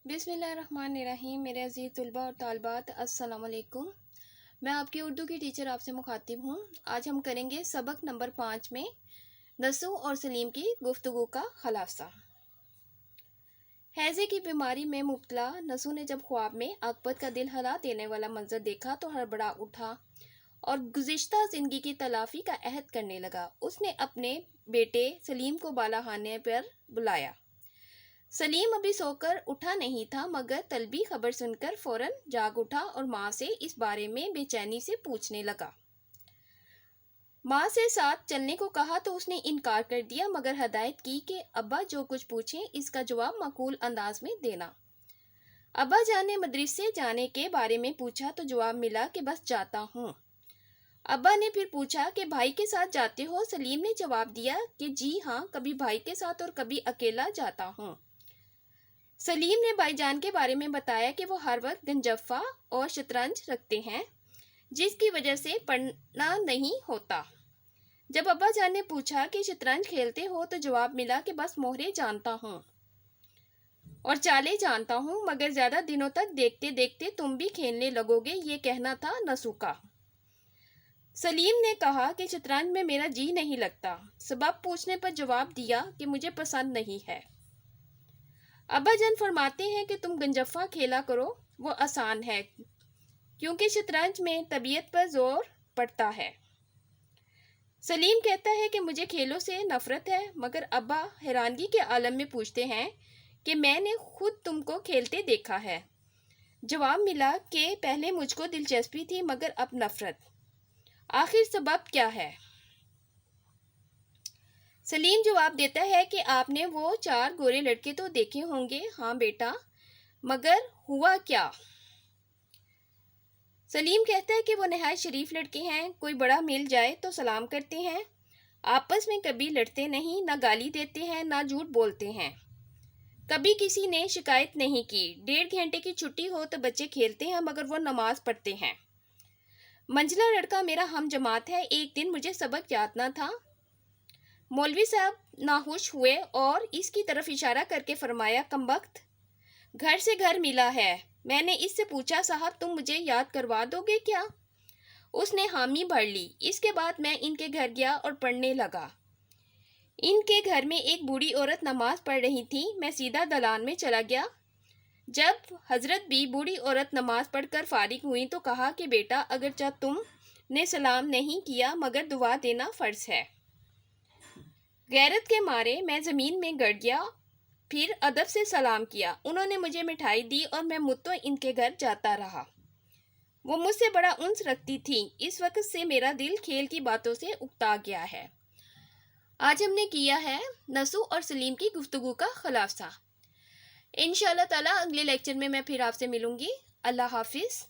बिस्मिल्लाहिर्रहमानिर्रहीम। मेरे अज़ीज़ तलबा और तालबात, अस्सलाम वालेकुम। मैं आपकी उर्दू की टीचर आपसे मुखातिब हूँ। आज हम करेंगे सबक नंबर 5 में नसू और सलीम की गुफ्तगू का खलासा। हैज़े की बीमारी में मुब्तला नसू ने जब ख्वाब में अकबर का दिल हिला देने वाला मंजर देखा तो हड़बड़ा उठा और गुज़िश्ता ज़िंदगी की तलाफ़ी का अहद करने लगा। उसने अपने बेटे सलीम को बालाखाने पर बुलाया। सलीम अभी सोकर उठा नहीं था मगर तलबी खबर सुनकर फौरन जाग उठा और माँ से इस बारे में बेचैनी से पूछने लगा। माँ से साथ चलने को कहा तो उसने इनकार कर दिया मगर हदायत की कि अब्बा जो कुछ पूछें इसका जवाब माकूल अंदाज में देना। अब्बा जान ने मदरसे जाने के बारे में पूछा तो जवाब मिला कि बस जाता हूँ। अब्बा ने फिर पूछा कि भाई के साथ जाते हो? सलीम ने जवाब दिया कि जी हाँ, कभी भाई के साथ और कभी अकेला जाता हूँ। सलीम ने भाईजान के बारे में बताया कि वो हर वक्त गंजफ्फा और शतरंज रखते हैं जिसकी वजह से पढ़ना नहीं होता। जब अब्बा जान ने पूछा कि शतरंज खेलते हो तो जवाब मिला कि बस मोहरे जानता हूँ और चालें जानता हूँ मगर ज़्यादा दिनों तक देखते देखते तुम भी खेलने लगोगे, ये कहना था नसू का। सलीम ने कहा कि शतरंज में मेरा जी नहीं लगता। सबब पूछने पर जवाब दिया कि मुझे पसंद नहीं है। अब्बा जान फरमाते हैं कि तुम गंजफ्फा खेला करो, वो आसान है क्योंकि शतरंज में तबीयत पर जोर पड़ता है। सलीम कहता है कि मुझे खेलों से नफरत है मगर अब्बा हैरानगी के आलम में पूछते हैं कि मैंने खुद तुमको खेलते देखा है। जवाब मिला कि पहले मुझको दिलचस्पी थी मगर अब नफरत। आखिर सबब क्या है? सलीम जवाब देता है कि आपने वो 4 गोरे लड़के तो देखे होंगे। हाँ बेटा, मगर हुआ क्या? सलीम कहता है कि वो नहायत शरीफ लड़के हैं, कोई बड़ा मिल जाए तो सलाम करते हैं, आपस में कभी लड़ते नहीं, ना गाली देते हैं ना झूठ बोलते हैं, कभी किसी ने शिकायत नहीं की। 1.5 घंटे की छुट्टी हो तो बच्चे खेलते हैं मगर वो नमाज पढ़ते हैं। मंझला लड़का मेरा हम जमात है। एक दिन मुझे सबक याद ना था। मौलवी साहब नाखुश हुए और इसकी तरफ इशारा करके फरमाया, कमबख्त, घर से घर मिला है। मैंने इससे पूछा, साहब तुम मुझे याद करवा दोगे क्या? उसने हामी भर ली। इसके बाद मैं इनके घर गया और पढ़ने लगा। इनके घर में एक बूढ़ी औरत नमाज पढ़ रही थी। मैं सीधा दलान में चला गया। जब हजरत भी बूढ़ी औरत नमाज पढ़कर फारिग हुई तो कहा कि बेटा, अगरचे तुमने सलाम नहीं किया मगर दुआ देना फ़र्ज है। गैरत के मारे मैं ज़मीन में गड़ गया, फिर अदब से सलाम किया। उन्होंने मुझे मिठाई दी और मैं मुद्दों इनके घर जाता रहा। वो मुझसे बड़ा उन्स रखती थी। इस वक्त से मेरा दिल खेल की बातों से उकता गया है। आज हमने किया है नसू और सलीम की गुफ्तगू का खलासा। इंशाअल्लाह ताला अगले लेक्चर में मैं फिर आपसे मिलूंगी। अल्लाह हाफिज़।